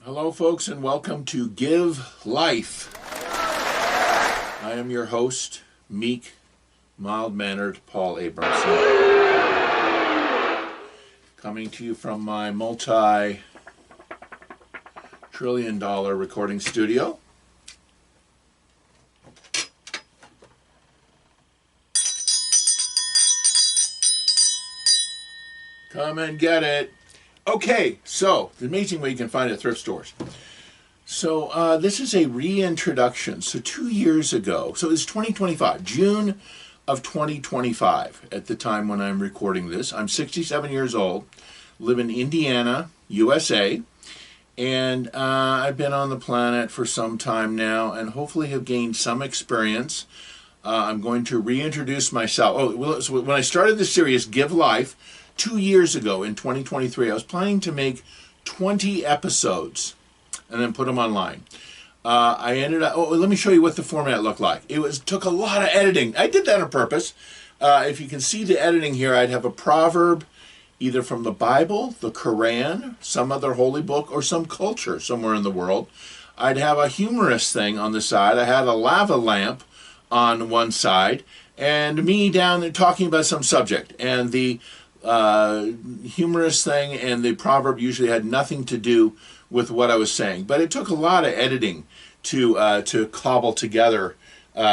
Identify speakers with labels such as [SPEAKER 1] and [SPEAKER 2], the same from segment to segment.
[SPEAKER 1] Hello, folks, and welcome to Give Life. I am your host, meek, mild-mannered PaulAbramson, coming to you from my multi-trillion-dollar recording studio. Come and get it. Okay, so the amazing way you can find it at thrift stores. So this is a reintroduction. So 2 years ago, so it's 2025, June of 2025 at the time when I'm recording this. I'm 67 years old, live in Indiana, USA, and I've been on the planet for some time now and hopefully have gained some experience. I'm going to reintroduce myself. Oh, well, so when I started this series, Give Life, 2 years ago in 2023, I was planning to make 20 episodes and then put them online. I ended up, let me show you what the format looked like. Took a lot of editing. I did that on purpose. If you can see the editing here, I'd have a proverb either from the Bible, the Quran, some other holy book, or some culture somewhere in the world. I'd have a humorous thing on the side. I had a lava lamp on one side, and me down there talking about some subject. And the humorous thing and the proverb usually had nothing to do with what I was saying, but it took a lot of editing to cobble together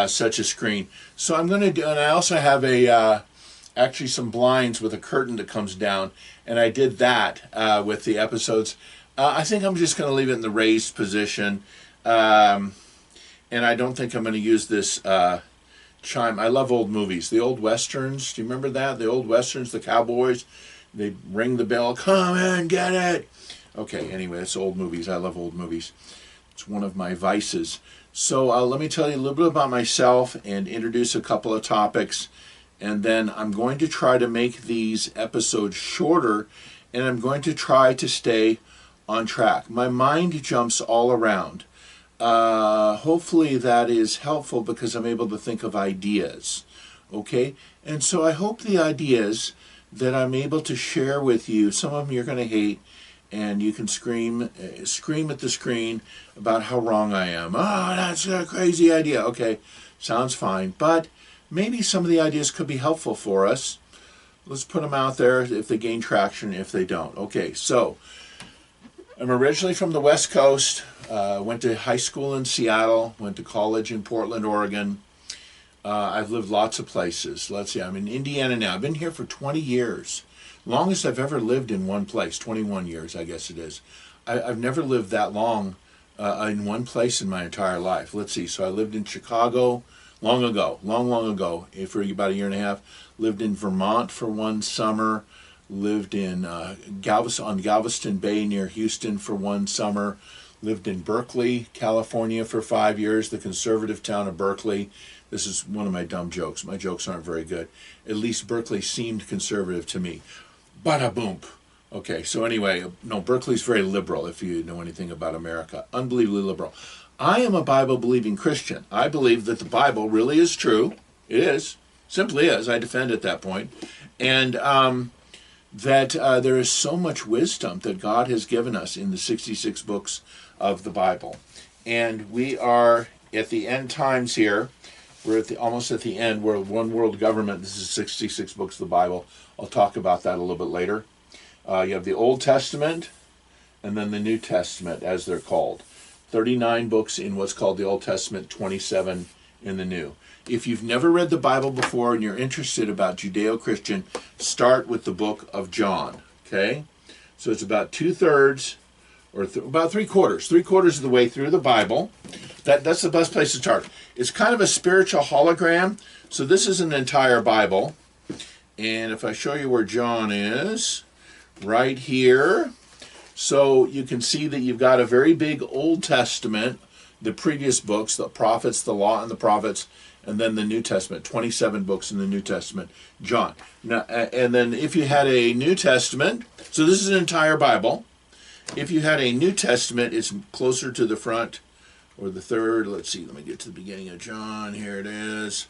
[SPEAKER 1] such a screen. So I'm going to do, and I also have actually some blinds with a curtain that comes down, and I did that with the episodes. I think I'm just going to leave it in the raised position, and I don't think I'm going to use this chime. I love old movies. The old westerns. Do you remember that? The old westerns, the cowboys, they ring the bell, come and get it. Okay, anyway, it's old movies. I love old movies. It's one of my vices. So let me tell you a little bit about myself and introduce a couple of topics. And then I'm going to try to make these episodes shorter, and I'm going to try to stay on track. My mind jumps all around. Hopefully that is helpful because I'm able to think of ideas, okay? And so I hope the ideas that I'm able to share with you, some of them you're going to hate, and you can scream at the screen about how wrong I am. Oh, that's a crazy idea. Okay, sounds fine, but maybe some of the ideas could be helpful for us. Let's put them out there if they gain traction, if they don't. Okay, so I'm originally from the West Coast. Went to high school in Seattle, went to college in Portland, Oregon. I've lived lots of places. Let's see, I'm in Indiana now. I've been here for 20 years. Longest I've ever lived in one place, 21 years, I guess it is. I've never lived that long in one place in my entire life. Let's see, so I lived in Chicago long ago, for about a year and a half. Lived in Vermont for one summer. Lived in on Galveston Bay near Houston for one summer. Lived in Berkeley, California for 5 years, the conservative town of Berkeley. This is one of my dumb jokes. My jokes aren't very good. At least Berkeley seemed conservative to me. Bada boom. Okay, so anyway, no, Berkeley's very liberal if you know anything about America. Unbelievably liberal. I am a Bible-believing Christian. I believe that the Bible really is true. It is. Simply is. I defend at that point. And that there is so much wisdom that God has given us in the 66 books of the Bible. And we are at the end times here. We're almost at the end. We're one world government. This is 66 books of the Bible. I'll talk about that a little bit later. You have the Old Testament and then the New Testament, as they're called. 39 books in what's called the Old Testament, 27 in the New. If you've never read the Bible before and you're interested about Judeo-Christian, start with the book of John, okay? So it's about two-thirds, or about three-quarters of the way through the Bible. That's the best place to start. It's kind of a spiritual hologram. So this is an entire Bible. And if I show you where John is, right here. So you can see that you've got a very big Old Testament, the previous books, the prophets, the law and the prophets, and then the New Testament, 27 books in the New Testament, John. Now, and then if you had a New Testament, so this is an entire Bible. If you had a New Testament, it's closer to the front or the third. Let's see, let me get to the beginning of John. Here it is.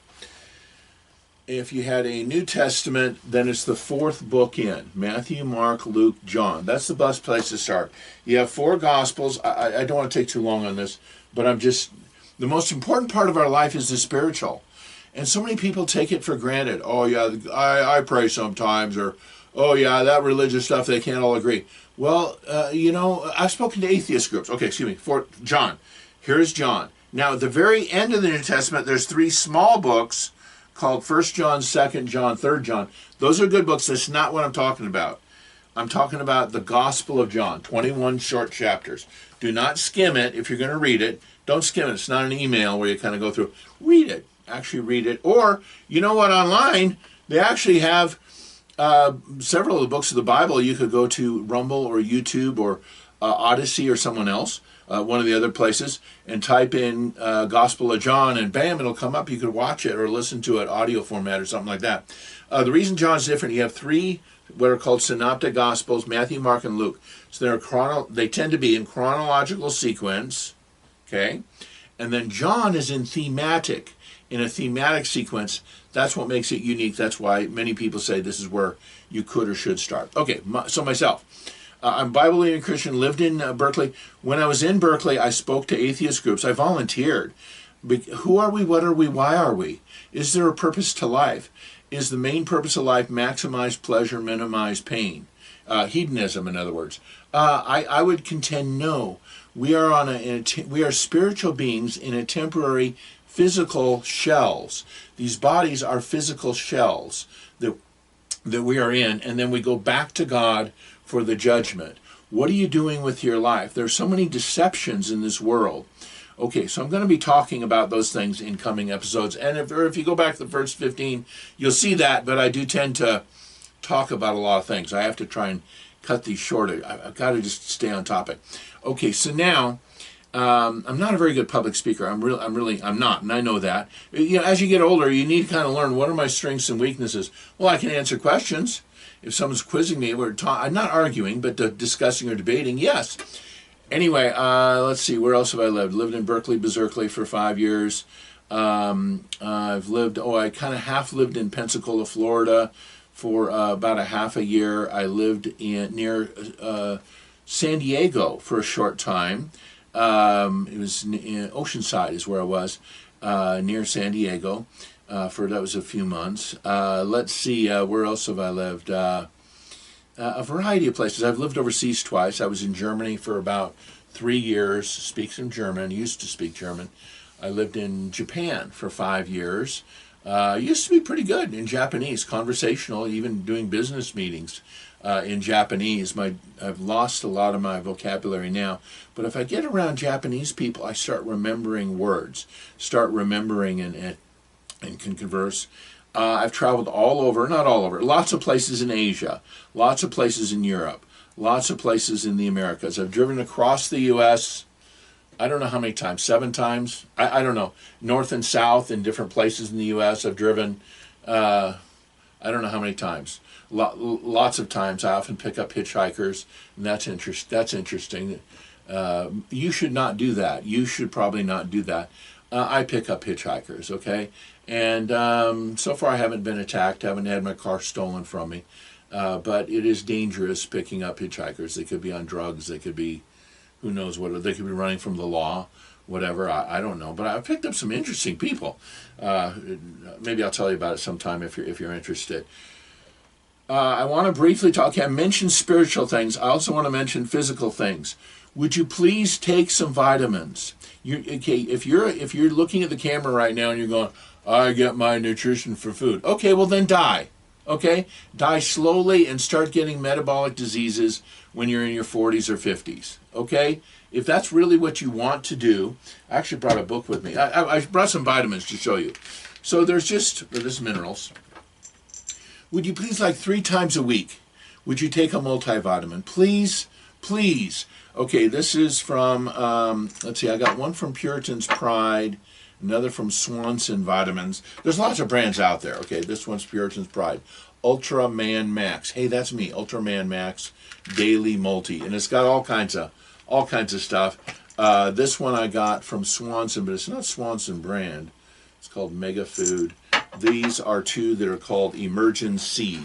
[SPEAKER 1] if you had a New Testament, then it's the fourth book in Matthew, Mark, Luke, John. That's the best place to start. You have four Gospels. I don't want to take too long on this, but the most important part of our life is the spiritual. And so many people take it for granted. Oh, yeah, I pray sometimes, or, oh, yeah, that religious stuff, they can't all agree. Well, I've spoken to atheist groups. Okay, excuse me, for John. Here's John. Now, at the very end of the New Testament, there's three small books called 1 John, 2 John, 3 John. Those are good books. That's not what I'm talking about. I'm talking about the Gospel of John, 21 short chapters. Do not skim it if you're going to read it. Don't skim it. It's not an email where you kind of go through. Read it. Actually read it. Or, you know what, online, they actually have several of the books of the Bible. You could go to Rumble or YouTube or Odyssey or someone else. One of the other places, and type in Gospel of John, and bam, it'll come up. You could watch it or listen to it, audio format or something like that. The reason John's different, you have three what are called synoptic Gospels, Matthew, Mark, and Luke. So they tend to be in chronological sequence, okay? And then John is in a thematic sequence. That's what makes it unique. That's why many people say this is where you could or should start. Okay, so myself. I'm a Bible-believing Christian, lived in Berkeley. When I was in Berkeley, I spoke to atheist groups. I volunteered. Who are we? What are we? Why are we? Is there a purpose to life? Is the main purpose of life maximize pleasure, minimize pain? Hedonism, in other words. I would contend no. We are spiritual beings in a temporary physical shells. These bodies are physical shells that we are in, and then we go back to God for the judgment. What are you doing with your life? There's so many deceptions in this world. Okay, so I'm going to be talking about those things in coming episodes. And if you go back to the first 15, you'll see that, but I do tend to talk about a lot of things. I have to try and cut these short. I've got to just stay on topic. Okay, so now, I'm not a very good public speaker. I'm not, and I know that. As you get older, you need to kind of learn, what are my strengths and weaknesses? Well, I can answer questions. If someone's quizzing me, I'm not arguing, but discussing or debating, yes. Anyway, let's see, where else have I lived? Lived in Berkeley, Berkeley for 5 years. I kind of half lived in Pensacola, Florida for about a half a year. I lived near San Diego for a short time. It was in Oceanside is where I was, near San Diego. That was a few months. Let's see, where else have I lived? A variety of places. I've lived overseas twice. I was in Germany for about 3 years, speak some German, used to speak German. I lived in Japan for 5 years. Used to be pretty good in Japanese, conversational, even doing business meetings in Japanese. I've lost a lot of my vocabulary now, but if I get around Japanese people, I start remembering words, and can converse. I've traveled lots of places in Asia, lots of places in Europe, lots of places in the Americas. I've driven across the U.S., I don't know how many times, 7 times? I don't know. North and south in different places in the U.S. I've driven, I don't know how many times. Lots of times. I often pick up hitchhikers, and that's interesting. You should not do that. You should probably not do that. I pick up hitchhikers, okay? And so far I haven't been attacked, haven't had my car stolen from me. But it is dangerous picking up hitchhikers. They could be on drugs. They could be, who knows what, they could be running from the law, whatever. I don't know. But I've picked up some interesting people. Maybe I'll tell you about it sometime if you're interested. I want to briefly talk. I mentioned spiritual things. I also want to mention physical things. Would you please take some vitamins? If you're looking at the camera right now and you're going, I get my nutrition for food. Okay, well then die. Okay? Die slowly and start getting metabolic diseases when you're in your 40s or 50s. Okay? If that's really what you want to do, I actually brought a book with me. I brought some vitamins to show you. So this is minerals. Would you please, 3 times a week, would you take a multivitamin? Please, please. Okay, this is from, let's see, I got one from Puritan's Pride, another from Swanson Vitamins. There's lots of brands out there. Okay, this one's Puritan's Pride. Ultraman Max. Hey, that's me. Ultraman Max Daily Multi. And it's got all kinds of stuff. This one I got from Swanson, but it's not Swanson brand. It's called Mega Food. These are two that are called Emergen-C.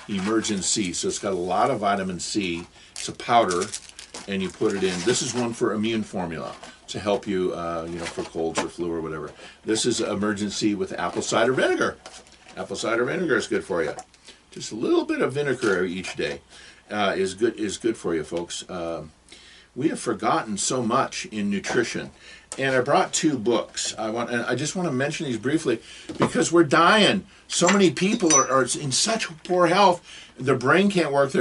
[SPEAKER 1] Emergen-C. So it's got a lot of vitamin C. It's a powder, and you put it in. This is one for immune formula to help you, for colds or flu or whatever. This is Emergen-C with apple cider vinegar. Apple cider vinegar is good for you. Just a little bit of vinegar each day is good for you, folks. We have forgotten so much in nutrition. And I brought two books. I just want to mention these briefly because we're dying. So many people are in such poor health. Their brain can't work.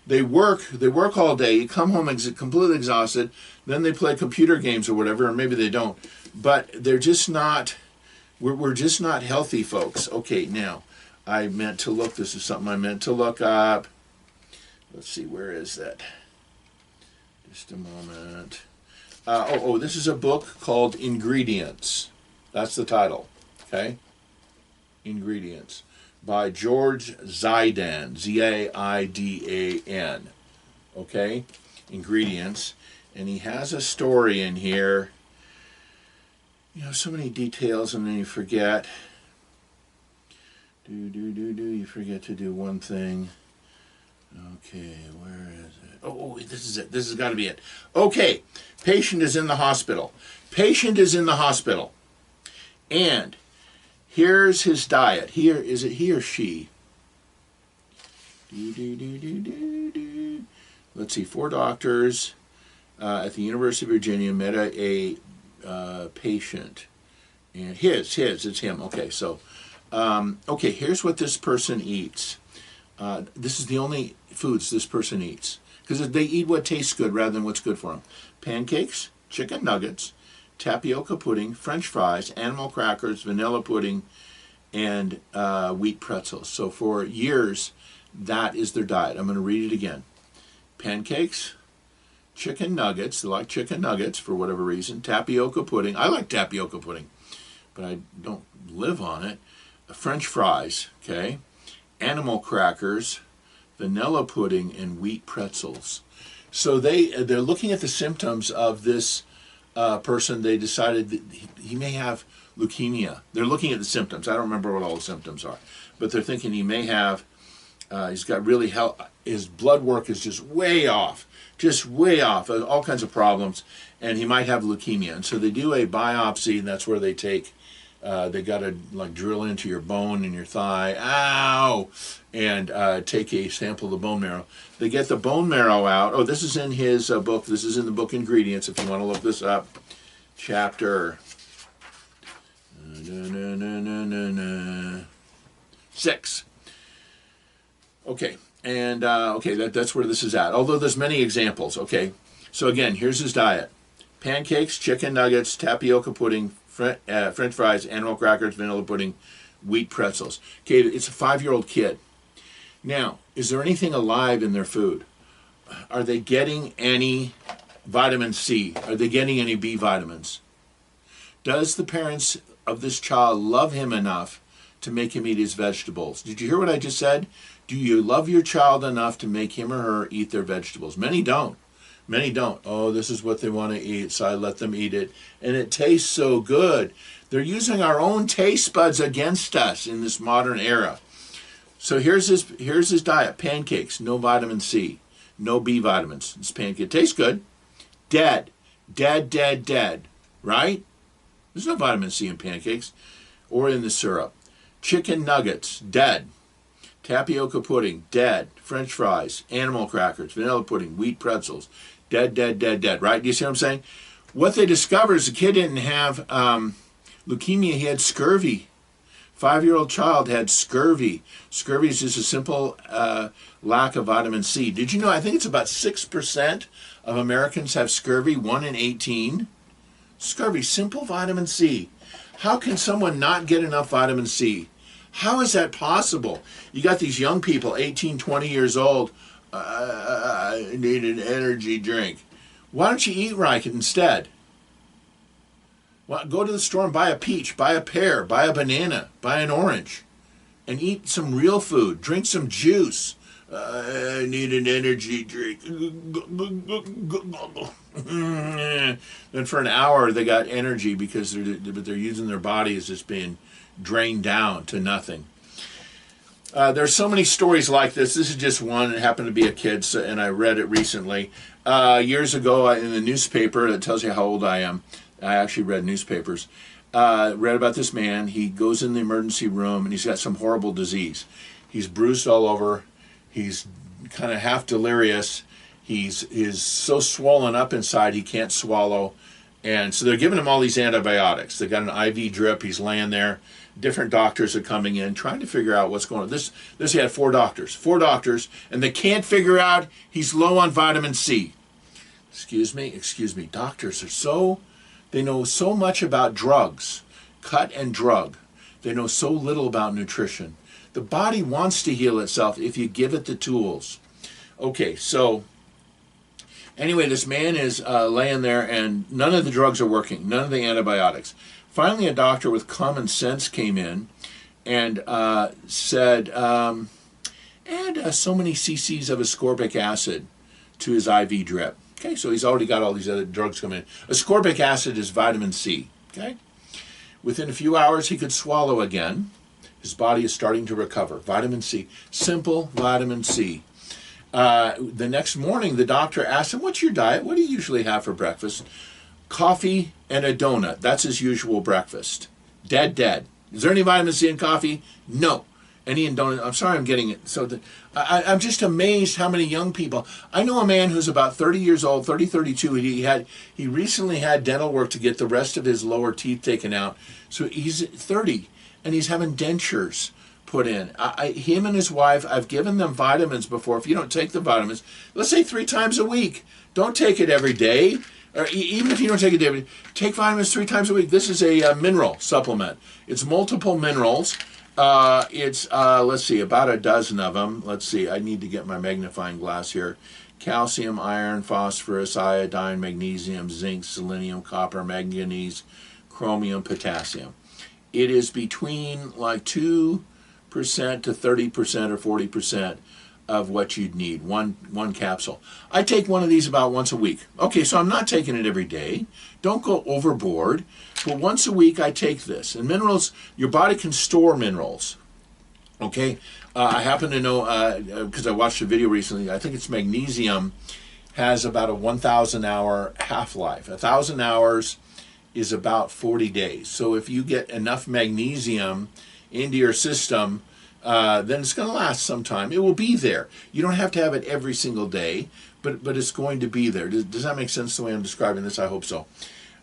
[SPEAKER 1] They work all day. You come home completely exhausted. Then they play computer games or whatever, or maybe they don't. But they're just not. We're just not healthy, folks. Okay, now I meant to look. This is something I meant to look up. Let's see, where is that? Just a moment. This is a book called Ingredients. That's the title. Okay? Ingredients. By George Zaidan. Z-A-I-D-A-N. Okay? Ingredients. And he has a story in here. So many details and then you forget. You forget to do one thing. Okay, where is it? Oh, this is it. This has got to be it. Okay, patient is in the hospital. Patient is in the hospital. And here's his diet. Here, is it he or she? Let's see, 4 doctors at the University of Virginia met a patient. And it's him. Okay, so, here's what this person eats. This is the only foods this person eats. Because they eat what tastes good rather than what's good for them. Pancakes, chicken nuggets, tapioca pudding, French fries, animal crackers, vanilla pudding, and wheat pretzels. So for years, that is their diet. I'm going to read it again. Pancakes, chicken nuggets. They like chicken nuggets for whatever reason. Tapioca pudding. I like tapioca pudding, but I don't live on it. French fries, okay? Animal crackers, vanilla pudding, and wheat pretzels. So they're looking at the symptoms of this person. They decided that he may have leukemia. They're looking at the symptoms. I don't remember what all the symptoms are, but they're thinking he may have. He's got really his blood work is just way off, all kinds of problems, and he might have leukemia. And so they do a biopsy, and that's where they take. They got to drill into your bone in your thigh, and take a sample of the bone marrow. They get the bone marrow out. Oh, this is in his book. This is in the book Ingredients, if you want to look this up. Chapter 6. Okay, and that's where this is at. Although there's many examples. Okay, so again, here's his diet: pancakes, chicken nuggets, tapioca pudding, French fries, animal crackers, vanilla pudding, wheat pretzels. Okay, it's a 5-year-old kid. Now, is there anything alive in their food? Are they getting any vitamin C? Are they getting any B vitamins? Does the parents of this child love him enough to make him eat his vegetables? Did you hear what I just said? Do you love your child enough to make him or her eat their vegetables? Many don't. Many don't. Oh, this is what they want to eat, so I let them eat it. And it tastes so good. They're using our own taste buds against us in this modern era. So here's his diet. Pancakes, no vitamin C, no B vitamins. This pancake tastes good. Dead. Right? There's no vitamin C in pancakes or in the syrup. Chicken nuggets, dead. Tapioca pudding, dead. French fries, animal crackers, vanilla pudding, wheat pretzels, dead, right? Do you see what I'm saying? What they discovered is the kid didn't have leukemia, he had scurvy. 5-year-old child had scurvy. Scurvy is just a simple lack of vitamin C. Did you know, I think it's about 6% of Americans have scurvy, 1 in 18. Scurvy, simple vitamin C. How can someone not get enough vitamin C? How is that possible? You got these young people, 18, 20 years old, I need an energy drink. Why don't you eat right instead? Well, go to the store and buy a peach, buy a pear, buy a banana, buy an orange, and eat some real food. Drink some juice. I need an energy drink. Then for an hour they got energy because they're using their body as just being drained down to nothing. There's so many stories like this. This is just one. It happened to be a kid, and I read it recently. Years ago in the newspaper, that tells you how old I am. I actually read newspapers. Read about this man. He goes in the emergency room, and he's got some horrible disease. He's bruised all over. He's kind of half delirious. He's so swollen up inside he can't swallow. And so they're giving him all these antibiotics. They got an IV drip. He's laying there. Different doctors are coming in, trying to figure out what's going on. This he had four doctors, and they can't figure out he's low on vitamin C. Excuse me. Doctors are they know so much about drugs, cut and drug. They know so little about nutrition. The body wants to heal itself if you give it the tools. Okay, so anyway, this man is laying there, and none of the drugs are working, none of the antibiotics. Finally, a doctor with common sense came in and said, add so many cc's of ascorbic acid to his IV drip. Okay, so he's already got all these other drugs coming in. Ascorbic acid is vitamin C. Okay, within a few hours, he could swallow again. His body is starting to recover. Vitamin C, simple vitamin C. The next morning, the doctor asked him, "What's your diet? What do you usually have for breakfast?" Coffee and a donut. That's his usual breakfast. Dead. Is there any vitamin C in coffee? No. Any in donut? I'm sorry, I'm getting it. So I'm just amazed how many young people. I know a man who's about 30 years old, 32. He recently had dental work to get the rest of his lower teeth taken out. So he's 30, and he's having dentures put in. Him and his wife, I've given them vitamins before. If you don't take the vitamins, let's say 3 times a week. Don't take it every day. Or even if you don't take it every day, take vitamins 3 times a week. This is a mineral supplement. It's multiple minerals. It's, let's see, about a dozen of them. Let's see, I need to get my magnifying glass here. Calcium, iron, phosphorus, iodine, magnesium, zinc, selenium, copper, manganese, chromium, potassium. It is between like 2% to 30% or 40% of what you'd need, one capsule. I take one of these about once a week. Okay, so I'm not taking it every day. Don't go overboard. But once a week I take this. And minerals, your body can store minerals. Okay, I happen to know, because I watched a video recently, I think it's magnesium has about a 1,000 hour half-life. 1,000 hours is about 40 days. So if you get enough magnesium into your system, then it's going to last some time. It will be there. You don't have to have it every single day, but it's going to be there. Does that make sense the way I'm describing this? I hope so.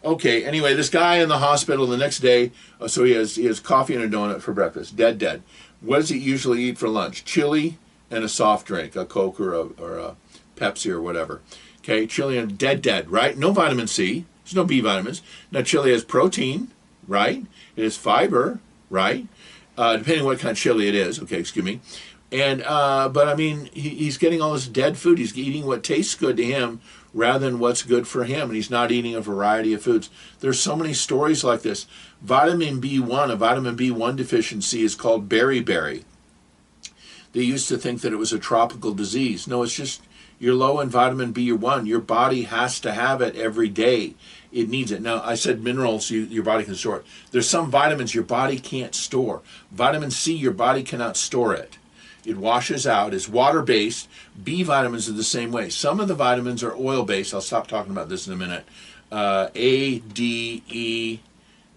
[SPEAKER 1] Okay, anyway, this guy in the hospital the next day, so he has coffee and a donut for breakfast, dead. What does he usually eat for lunch? Chili and a soft drink, a Coke or a Pepsi or whatever. Okay, chili and dead, right? No vitamin C. There's no B vitamins. Now, chili has protein, right? It has fiber, right? Depending on what kind of chili it is. Okay, excuse me. And but I mean, he's getting all this dead food. He's eating what tastes good to him rather than what's good for him, and he's not eating a variety of foods. There's so many stories like this. Vitamin B1, a vitamin B1 deficiency is called beriberi. They used to think that it was a tropical disease. No, it's just you're low in vitamin B1. Your body has to have it every day. It needs it. Now, I said minerals, your body can store it. There's some vitamins your body can't store. Vitamin C, your body cannot store it. It washes out. It's water-based. B vitamins are the same way. Some of the vitamins are oil-based. I'll stop talking about this in a minute. A, D, E,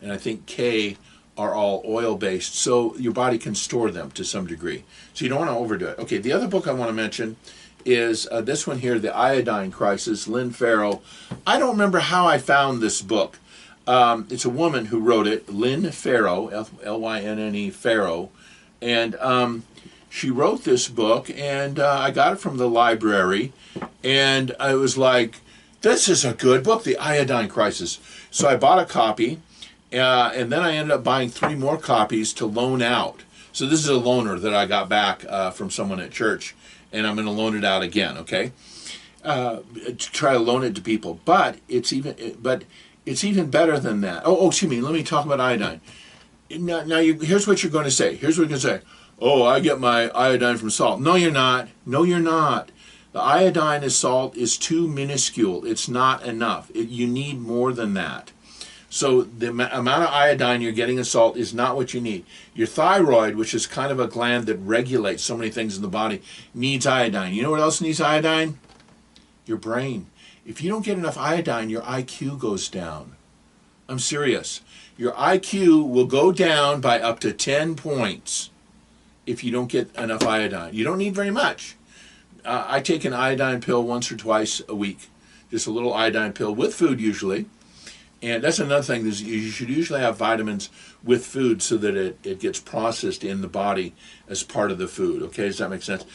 [SPEAKER 1] and I think K are all oil-based. So your body can store them to some degree. So you don't want to overdo it. Okay, the other book I want to mention is this one here, The Iodine Crisis, Lynn Farrow. I don't remember how I found this book. It's a woman who wrote it, Lynn Farrow, L-Y-N-N-E, Farrow. And she wrote this book, and I got it from the library. And I was like, this is a good book, The Iodine Crisis. So I bought a copy, and then I ended up buying 3 more copies to loan out. So this is a loaner that I got back from someone at church, and I'm going to loan it out again, okay? To try to loan it to people. But it's even better than that. Oh, excuse me. Let me talk about iodine. Now here's what you're going to say. Here's what you're going to say. Oh, I get my iodine from salt. No, you're not. No, you're not. The iodine in salt is too minuscule. It's not enough. You need more than that. So the amount of iodine you're getting in salt is not what you need. Your thyroid, which is kind of a gland that regulates so many things in the body, needs iodine. You know what else needs iodine? Your brain. If you don't get enough iodine, your IQ goes down. I'm serious. Your IQ will go down by up to 10 points if you don't get enough iodine. You don't need very much. I take an iodine pill once or twice a week. Just a little iodine pill with food usually. And that's another thing, is you should usually have vitamins with food so that it gets processed in the body as part of the food. Okay, does that make sense?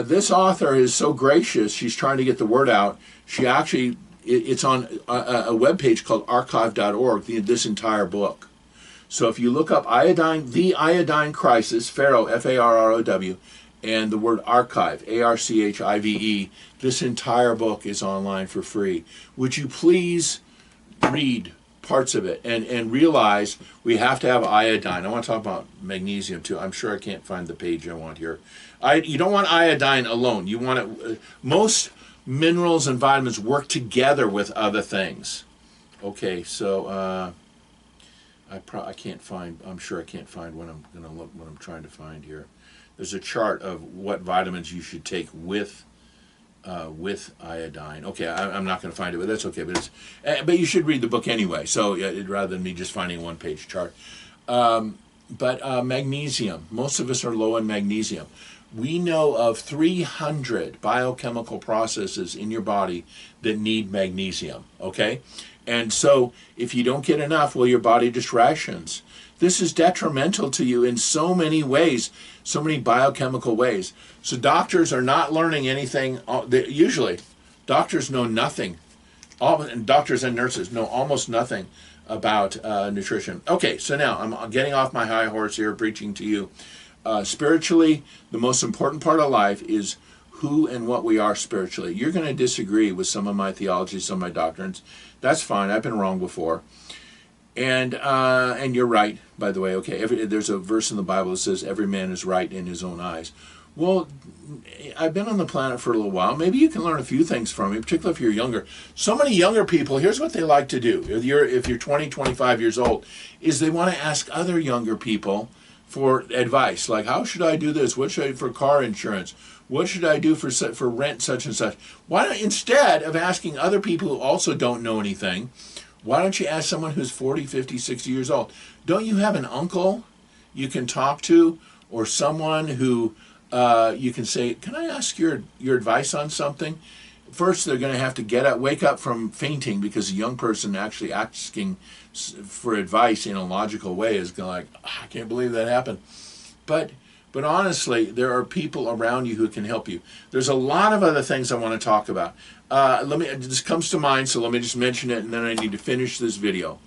[SPEAKER 1] This author is so gracious. She's trying to get the word out. She actually, it's on a webpage called archive.org, this entire book. So if you look up iodine, the iodine crisis, Pharaoh, F-A-R-R-O-W, and the word archive, A-R-C-H-I-V-E, this entire book is online for free. Would you please read parts of it and realize we have to have iodine. I want to talk about magnesium too. I'm sure I can't find the page I want here. You don't want iodine alone. You want it. Most minerals and vitamins work together with other things. Okay, so I can't find. I'm sure I can't find what I'm going to look. What I'm trying to find here. There's a chart of what vitamins you should take with iodine. Okay, I'm not going to find it, but that's okay. But you should read the book anyway. So rather than me just finding a one-page chart. But magnesium. Most of us are low in magnesium. We know of 300 biochemical processes in your body that need magnesium. Okay, and so if you don't get enough, well, your body just rations. This is detrimental to you in so many ways, so many biochemical ways. So doctors are not learning anything. Usually, doctors know nothing. Doctors and nurses know almost nothing about nutrition. Okay, so now I'm getting off my high horse here, preaching to you. Spiritually, the most important part of life is who and what we are spiritually. You're going to disagree with some of my theology, some of my doctrines. That's fine. I've been wrong before. And you're right, by the way. Okay, there's a verse in the Bible that says every man is right in his own eyes. Well, I've been on the planet for a little while. Maybe you can learn a few things from me, particularly if you're younger. So many younger people, here's what they like to do. If you're 20, 25 years old, is they want to ask other younger people for advice. Like, how should I do this? What should I do for car insurance? What should I do for rent such and such? Why don't, instead of asking other people who also don't know anything, why don't you ask someone who's 40, 50, 60 years old? Don't you have an uncle you can talk to, or someone who you can say, can I ask your advice on something? First, they're going to have to wake up from fainting, because a young person actually asking for advice in a logical way is going like, I can't believe that happened. But honestly, there are people around you who can help you. There's a lot of other things I want to talk about. This comes to mind, so let me just mention it, and then I need to finish this video.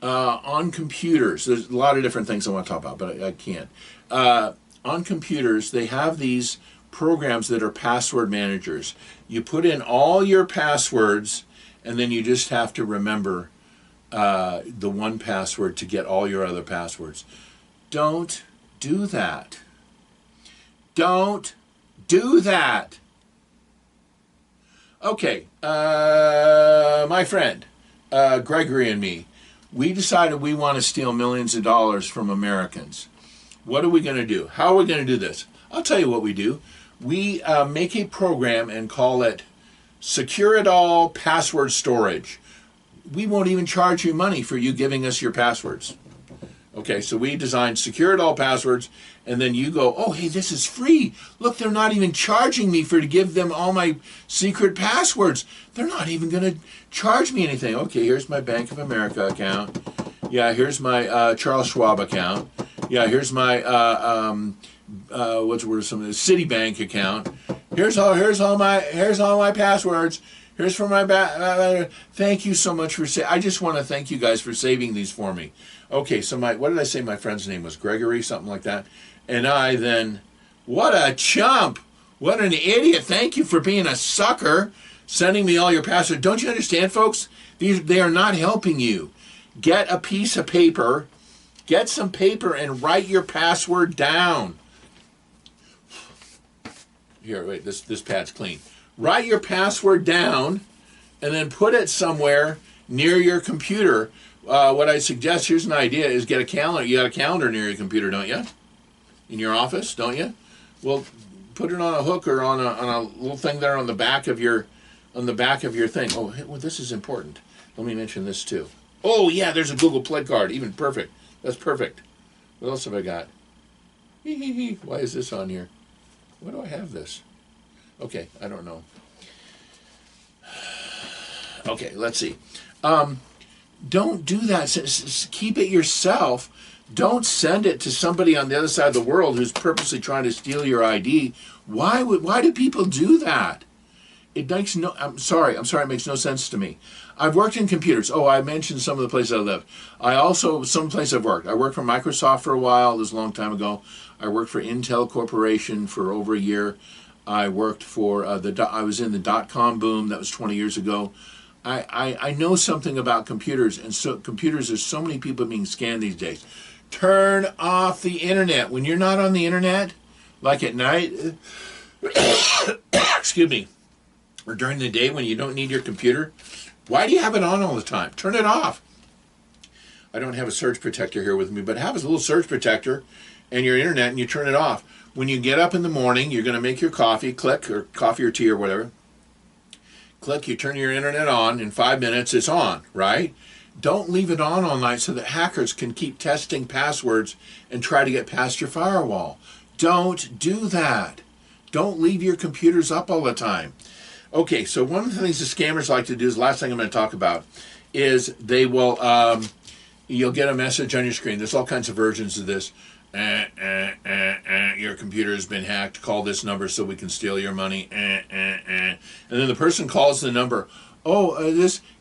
[SPEAKER 1] On computers, there's a lot of different things I want to talk about, but I can't. On computers, they have these programs that are password managers. You put in all your passwords, and then you just have to remember the one password to get all your other passwords. Don't do that. Don't do that. Okay, my friend, Gregory and me, we decided we want to steal millions of dollars from Americans. What are we going to do? How are we going to do this? I'll tell you what we do. We make a program and call it Secure It All Password Storage. We won't even charge you money for you giving us your passwords. Okay, so we designed Secure It All Passwords, and then you go, oh, hey, this is free. Look, they're not even charging me to give them all my secret passwords. They're not even going to charge me anything. Okay, here's my Bank of America account. Yeah, here's my Charles Schwab account. Yeah, here's my Citibank account. Here's all my passwords. Here's for my thank you so much for I just want to thank you guys for saving these for me. Okay, so what did I say my friend's name was? Gregory, something like that. And I then, what a chump. What an idiot. Thank you for being a sucker, sending me all your passwords. Don't you understand, folks? They are not helping you. Get a piece of paper, get some paper, and write your password down. Here, wait, this pad's clean. Write your password down and then put it somewhere near your computer. What I suggest, here's an idea, is get a calendar. You got a calendar near your computer, don't you? In your office, don't you? Well, put it on a hook or on a little thing there on the back of your thing. Oh, well, this is important. Let me mention this too. Oh yeah, there's a Google Play card. Even perfect. That's perfect. What else have I got? Why is this on here? Why do I have this? Okay, I don't know. Okay, let's see. Don't do that. Keep it yourself. Don't send it to somebody on the other side of the world who's purposely trying to steal your ID. Why do people do that? It makes no, I'm sorry, it makes no sense to me. I've worked in computers. Oh, I mentioned some of the places I lived. Someplace I've worked. I worked for Microsoft for a while. This was a long time ago. I worked for Intel Corporation for over a year. I worked for, I was in the dot-com boom. That was 20 years ago. I know something about computers, and so computers, there's so many people being scanned these days. Turn off the internet. When you're not on the internet, like at night, excuse me, or during the day when you don't need your computer, why do you have it on all the time? Turn it off. I don't have a surge protector here with me, but have a little surge protector and your internet, and you turn it off. When you get up in the morning, you're going to make your coffee, click, or coffee or tea or whatever. Click, you turn your internet on, in 5 minutes it's on, right? Don't leave it on all night so that hackers can keep testing passwords and try to get past your firewall. Don't do that. Don't leave your computers up all the time. Okay, so one of the things the scammers like to do is, the last thing I'm going to talk about, is they will, you'll get a message on your screen. There's all kinds of versions of this. Your computer has been hacked. Call this number so we can steal your money. And then the person calls the number. Oh,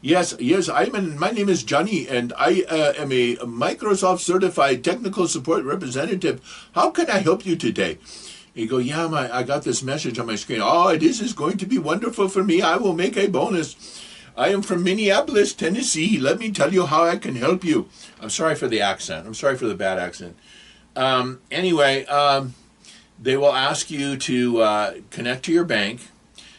[SPEAKER 1] yes, my name is Johnny, and I am a Microsoft certified technical support representative. How can I help you today? You go, yeah, I got this message on my screen. Oh, this is going to be wonderful for me. I will make a bonus. I am from Minneapolis, Tennessee. Let me tell you how I can help you. I'm sorry for the accent. I'm sorry for the bad accent. Anyway, they will ask you to connect to your bank.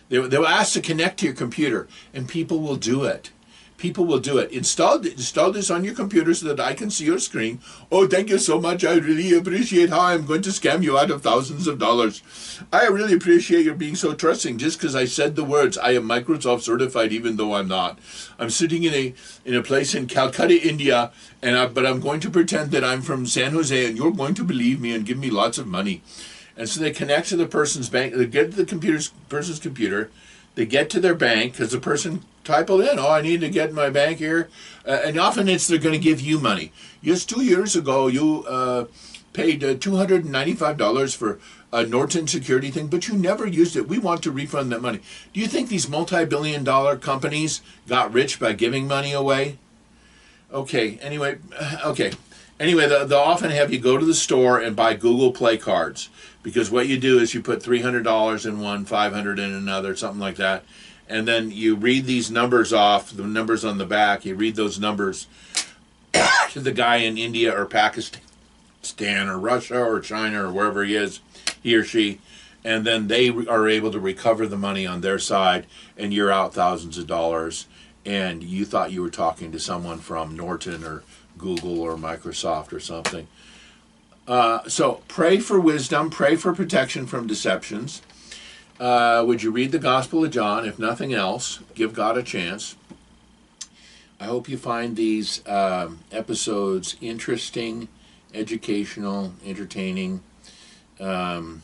[SPEAKER 1] They will ask to connect to your computer, and people will do it. People will do it. Install this on your computer so that I can see your screen. Oh, thank you so much. I really appreciate how I'm going to scam you out of thousands of dollars. I really appreciate your being so trusting. Just because I said the words, I am Microsoft certified, even though I'm not. I'm sitting in a place in Calcutta, India, but I'm going to pretend that I'm from San Jose, and you're going to believe me and give me lots of money. And so they connect to the person's bank. They get to the person's computer. They get to their bank because the person typed in, oh, I need to get my bank here. And often they're going to give you money. Just 2 years ago, you paid $295 for a Norton security thing, but you never used it. We want to refund that money. Do you think these multi-billion-dollar companies got rich by giving money away? Okay, anyway, they'll often have you go to the store and buy Google Play cards, because what you do is you put $300 in one, $500 in another, something like that, and then you read these numbers off, the numbers on the back, you read those numbers to the guy in India or Pakistan or Russia or China or wherever he is, he or she, and then they are able to recover the money on their side, and you're out thousands of dollars, and you thought you were talking to someone from Norton or Google or Microsoft or something. So pray for wisdom, pray for protection from deceptions. Would you read the Gospel of John? If nothing else, give God a chance. I hope you find these episodes interesting, educational, entertaining. I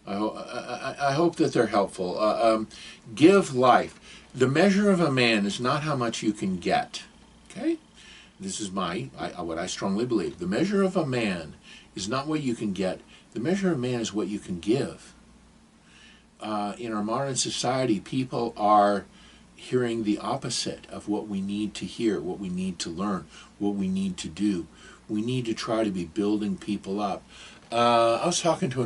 [SPEAKER 1] hope that they're helpful. Give life. The measure of a man is not how much you can get. Okay? This is what I strongly believe. The measure of a man is not what you can get. The measure of a man is what you can give. In our modern society, people are hearing the opposite of what we need to hear, what we need to learn, what we need to do. We need to try to be building people up. I was talking to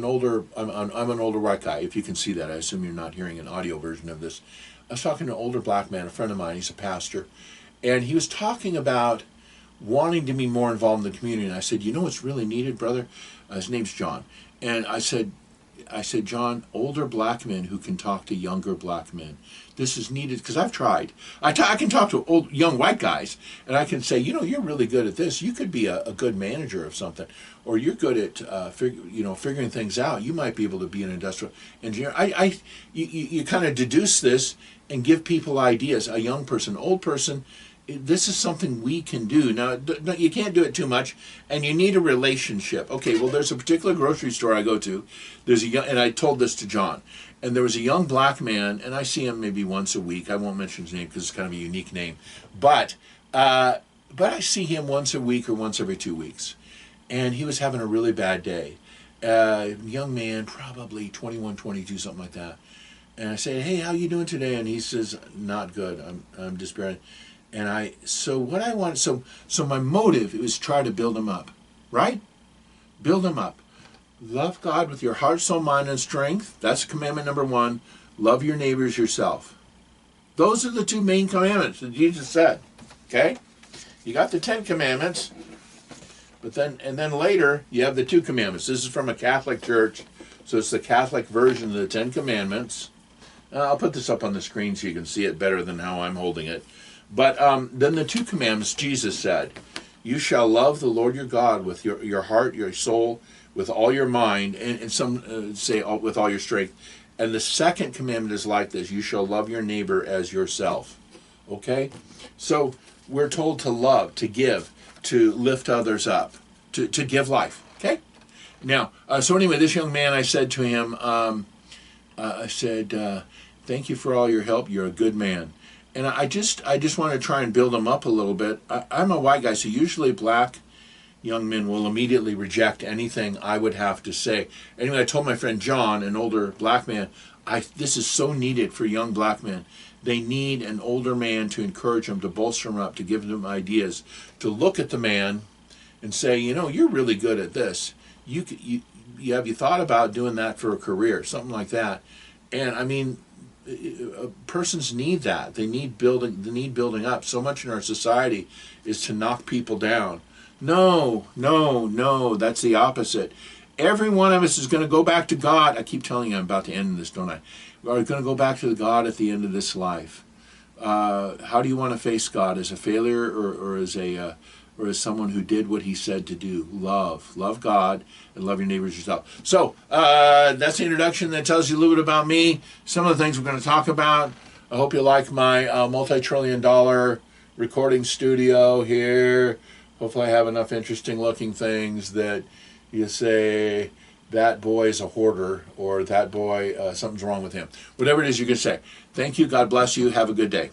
[SPEAKER 1] I'm an older white guy, if you can see that. I assume you're not hearing an audio version of this. I was talking to an older black man, a friend of mine, he's a pastor, and he was talking about wanting to be more involved in the community. And I said, you know what's really needed, brother? His name's John. And I said, I said, John, older black men who can talk to younger black men. This is needed, because I've tried. I can talk to young white guys, and I can say, you're really good at this. You could be a good manager of something, or you're good at figuring things out. You might be able to be an industrial engineer. You kind of deduce this and give people ideas. A young person, old person, this is something we can do. Now, you can't do it too much, and you need a relationship. Okay, well, there's a particular grocery store I go to. There's and I told this to John, and there was a young black man, and I see him maybe once a week. I won't mention his name because it's kind of a unique name, but I see him once a week or once every 2 weeks, and he was having a really bad day. Young man, probably 21, 22, something like that. And I say, hey, how you doing today? And he says, not good. I'm despairing. And so my motive is try to build him up, right? Build him up. Love God with your heart, soul, mind, and strength. That's commandment number 1. Love your neighbors yourself. Those are the 2 main commandments that Jesus said. Okay? You got the 10 commandments, but then later you have the 2 commandments. This is from a Catholic church, so it's the Catholic version of the 10 commandments. I'll put this up on the screen so you can see it better than how I'm holding it. But then the 2 commandments, Jesus said, you shall love the Lord your God with your heart, your soul, with all your mind, and some say with all your strength. And the second commandment is like this, you shall love your neighbor as yourself. Okay? So we're told to love, to give, to lift others up, to give life. Okay? Now, so anyway, this young man, I said to him, thank you for all your help. You're a good man. And I just want to try and build him up a little bit. I'm a white guy, so usually black young men will immediately reject anything I would have to say. Anyway, I told my friend John, an older black man, this is so needed for young black men. They need an older man to encourage them, to bolster them up, to give them ideas, to look at the man and say, you're really good at this. Have you thought about doing that for a career, something like that? And I mean, persons need that. They need building up. So much in our society is to knock people down. No, that's the opposite. Every one of us is going to go back to God. I keep telling you I'm about to end this, don't I? We're going to go back to God at the end of this life. How do you want to face God? As a failure or as someone who did what he said to do? Love God and love your neighbors yourself. So that's the introduction. That tells you a little bit about me, some of the things we're going to talk about. I hope you like my multi-trillion-dollar recording studio here. Hopefully I have enough interesting looking things that you say, that boy is a hoarder, or that boy, something's wrong with him. Whatever it is you can say. Thank you. God bless you. Have a good day.